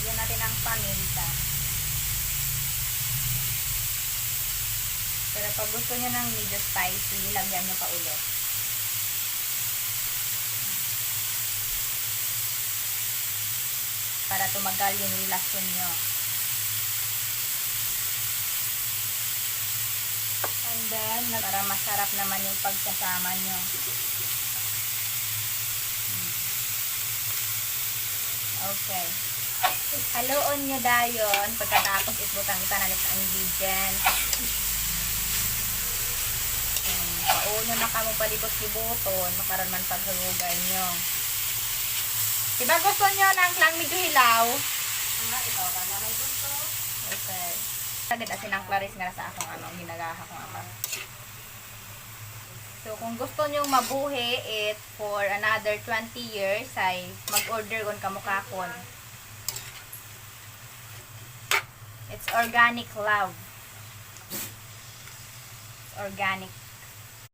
Lagyan natin ng paminta. Pero pag gusto nyo ng medyo spicy, lagyan nyo pa ulit. Para tumagal yung relasyon nyo. And then, para masarap naman yung pagsasama nyo. Okay. Haluon nyo dayon. Pagkatapos itbutang itanalit ang ingredients. Pauno na kamo palibot-libuton. Makaroon man paghulugay nyo. Diba gusto nyo ng klang medyo hilaw? Ikaw ka na may gusto. Okay. Agad asin ang Clarice nga sa akong ginagaha kong ama. So, kung gusto nyong mabuhi it for another 20 years, ay mag-order kon kamukakon. It's organic love. It's organic.